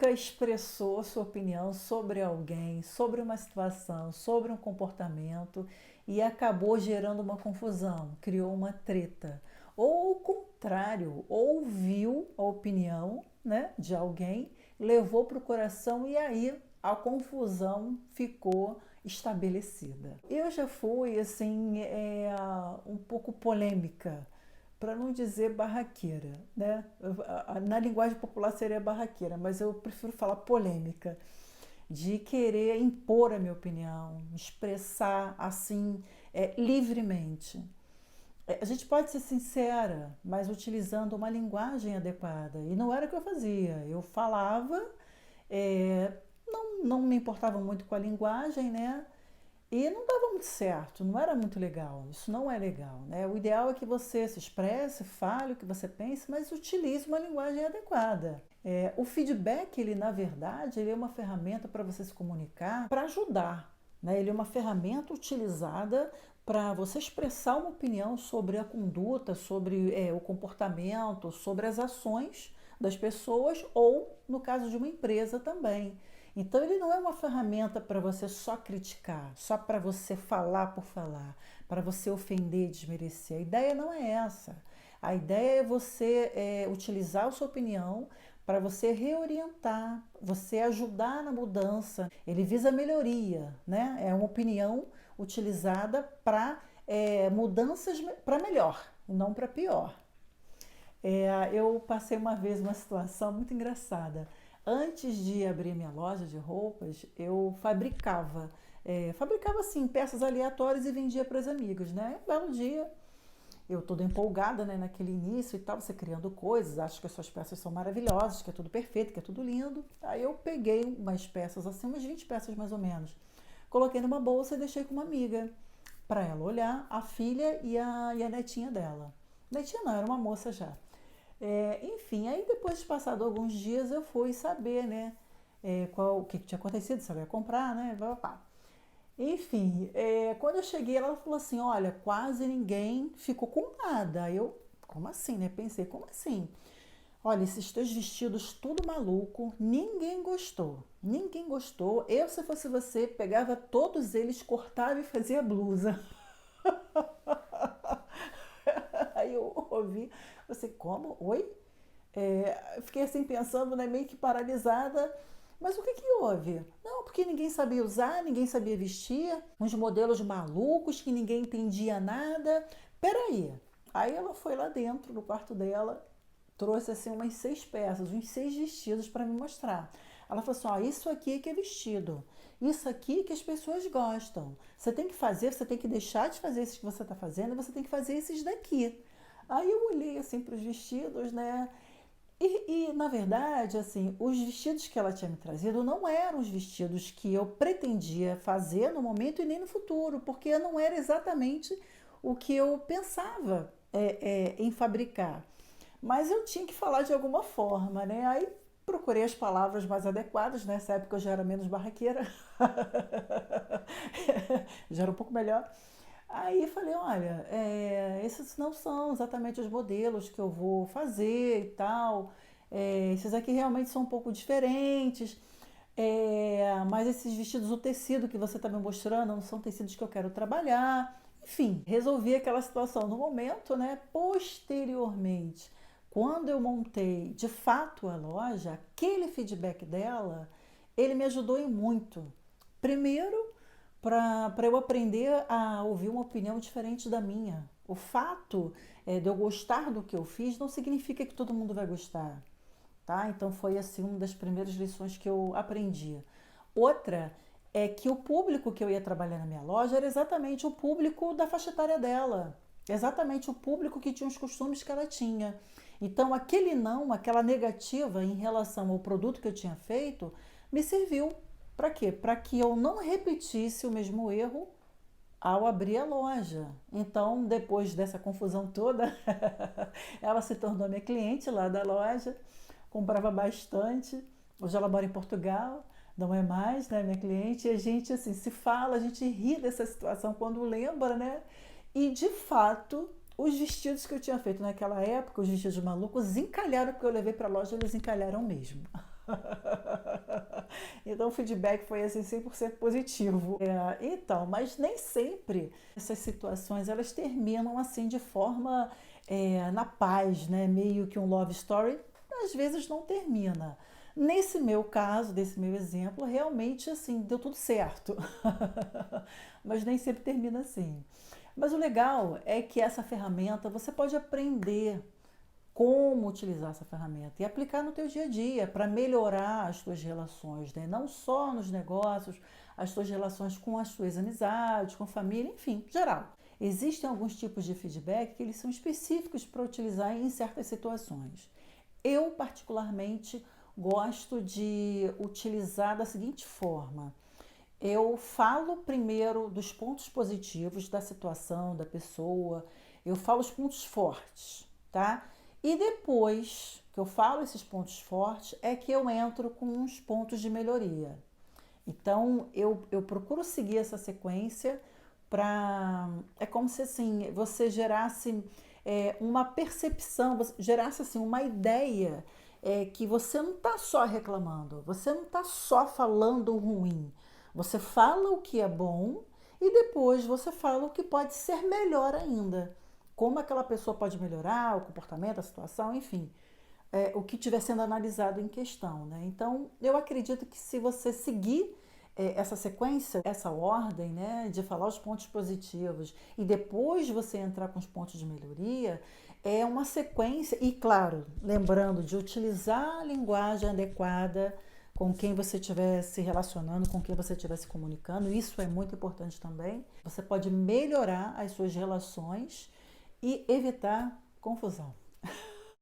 nunca expressou sua opinião sobre alguém, sobre uma situação, sobre um comportamento e acabou gerando uma confusão, criou uma treta. Ou ao contrário, ouviu a opinião, né, de alguém, levou para o coração e aí a confusão ficou estabelecida. Eu já fui assim um pouco polêmica, para não dizer barraqueira, né? Na linguagem popular seria barraqueira, mas eu prefiro falar polêmica, de querer impor a minha opinião, expressar assim livremente. A gente pode ser sincera, mas utilizando uma linguagem adequada. E não era o que eu fazia. Eu falava, não me importava muito com a linguagem, né? E não dava muito certo, não era muito legal. Isso não é legal, né? O ideal é que você se expresse, fale o que você pensa, mas utilize uma linguagem adequada. O feedback, ele na verdade, ele é uma ferramenta para você se comunicar, para ajudar, né? Ele é uma ferramenta utilizada para você expressar uma opinião sobre a conduta, sobre o comportamento, sobre as ações das pessoas ou, no caso de uma empresa também. Então ele não é uma ferramenta para você só criticar, só para você falar por falar, para você ofender e desmerecer. A ideia não é essa. A ideia é você utilizar a sua opinião para você reorientar, você ajudar na mudança. Ele visa a melhoria, né? É uma opinião utilizada para mudanças para melhor, não para pior. Eu passei uma vez uma situação muito engraçada. Antes de abrir minha loja de roupas, eu fabricava assim peças aleatórias e vendia para os amigos, né? Um belo dia, eu toda empolgada, né, naquele início e tal, você criando coisas, acho que as suas peças são maravilhosas, que é tudo perfeito, que é tudo lindo. Aí eu peguei umas peças assim, umas 20 peças mais ou menos, coloquei numa bolsa e deixei com uma amiga para ela olhar, a filha e a netinha dela. Netinha não, era uma moça já. Enfim, aí depois de passado alguns dias eu fui saber, né, o que tinha acontecido, se ela ia comprar, né, pá. Enfim, quando eu cheguei ela falou assim, olha, quase ninguém ficou com nada. Eu, como assim, né? Pensei, como assim? Olha, esses teus vestidos tudo maluco, ninguém gostou. Ninguém gostou. Eu, se fosse você, pegava todos eles, cortava e fazia blusa. Aí eu ouvi, você, como? Oi? Fiquei assim pensando, né, meio que paralisada. Mas o que que houve? Não, porque ninguém sabia usar, ninguém sabia vestir, uns modelos malucos que ninguém entendia nada. Peraí. Aí ela foi lá dentro, no quarto dela, trouxe assim umas 6 peças, uns 6 vestidos para me mostrar. Ela falou assim: ó, isso aqui que é vestido, isso aqui que as pessoas gostam. Você tem que fazer, você tem que deixar de fazer esses que você está fazendo, você tem que fazer esses daqui. Aí eu olhei assim para os vestidos, né? Na verdade, assim, os vestidos que ela tinha me trazido não eram os vestidos que eu pretendia fazer no momento e nem no futuro, porque não era exatamente o que eu pensava em fabricar. Mas eu tinha que falar de alguma forma, né? Aí procurei as palavras mais adequadas. Nessa época eu já era menos barraqueira, já era um pouco melhor. Aí falei, olha, esses não são exatamente os modelos que eu vou fazer e tal. Esses aqui realmente são um pouco diferentes. Mas esses vestidos, o tecido que você está me mostrando, não são tecidos que eu quero trabalhar. Enfim, resolvi aquela situação no momento, né? Posteriormente, quando eu montei de fato a loja, aquele feedback dela, ele me ajudou em muito. Primeiro, para eu aprender a ouvir uma opinião diferente da minha. O fato de eu gostar do que eu fiz não significa que todo mundo vai gostar, tá? Então foi assim uma das primeiras lições que eu aprendi. Outra é que o público que eu ia trabalhar na minha loja era exatamente o público da faixa etária dela, exatamente o público que tinha os costumes que ela tinha. Então aquele não, aquela negativa em relação ao produto que eu tinha feito, me serviu para quê? Para que eu não repetisse o mesmo erro ao abrir a loja. Então, depois dessa confusão toda, ela se tornou minha cliente lá da loja, comprava bastante. Hoje ela mora em Portugal, não é mais, né, minha cliente. E a gente assim se fala, a gente ri dessa situação quando lembra, né? E de fato, os vestidos que eu tinha feito naquela época, os vestidos malucos, encalharam, porque eu levei para a loja, eles encalharam mesmo. Então o feedback foi assim 100% positivo. Então, mas nem sempre essas situações elas terminam assim de forma na paz, né? Meio que um love story, às vezes não termina. Nesse meu caso, desse meu exemplo, realmente assim deu tudo certo, mas nem sempre termina assim. Mas o legal é que essa ferramenta você pode aprender como utilizar essa ferramenta e aplicar no teu dia a dia para melhorar as tuas relações, né? Não só nos negócios, as tuas relações com as tuas amizades, com família, enfim, geral. Existem alguns tipos de feedback que eles são específicos para utilizar em certas situações. Eu, particularmente, gosto de utilizar da seguinte forma. Eu falo primeiro dos pontos positivos da situação, da pessoa, eu falo os pontos fortes, tá? E depois que eu falo esses pontos fortes, é que eu entro com os pontos de melhoria. Então, eu procuro seguir essa sequência para. É como se assim, você gerasse uma percepção, você gerasse assim, uma ideia que você não está só reclamando, você não está só falando o ruim. Você fala o que é bom e depois você fala o que pode ser melhor ainda. Como aquela pessoa pode melhorar o comportamento, a situação, enfim. O que estiver sendo analisado em questão, né? Então, eu acredito que se você seguir essa sequência, essa ordem, né, de falar os pontos positivos e depois você entrar com os pontos de melhoria, é uma sequência, e claro, lembrando de utilizar a linguagem adequada com quem você estiver se relacionando, com quem você estiver se comunicando, isso é muito importante também. Você pode melhorar as suas relações e evitar confusão.